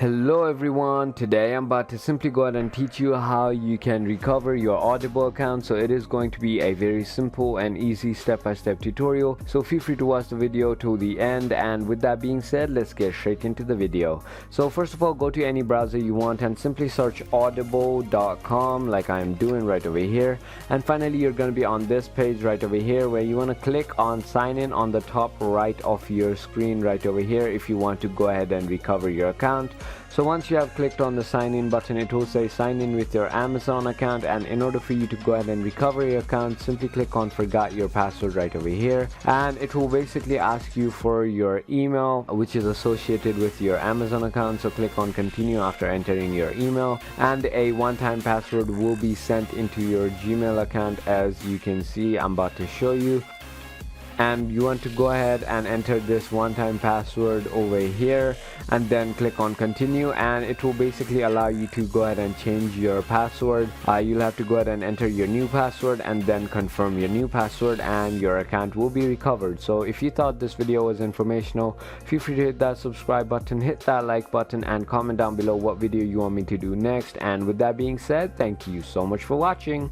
Hello everyone, today I'm about to simply go ahead and teach you how you can recover your Audible account. So it is going to be a very simple and easy step-by-step tutorial, so feel free to watch the video to the end. And with that being said, let's get straight into the video. So first of all, go to any browser you want and simply search audible.com like I'm doing right over here, and finally you're going to be on this page right over here where you want to click on sign in on the top right of your screen right over here if you want to go ahead and recover your account. So once you have clicked on the sign in button, it will say sign in with your Amazon account, and in order for you to go ahead and recover your account, simply click on forgot your password right over here, and it will basically ask you for your email which is associated with your Amazon account. So click on continue after entering your email, and a one-time password will be sent into your Gmail account, as you can see I'm about to show you. And you want to go ahead and enter this one-time password over here and then click on continue, and it will basically allow you to go ahead and change your password. You'll have to go ahead and enter your new password and then confirm your new password, and your account will be recovered. So if you thought this video was informational, feel free to hit that subscribe button, hit that like button, and comment down below what video you want me to do next. And with that being said, thank you so much for watching.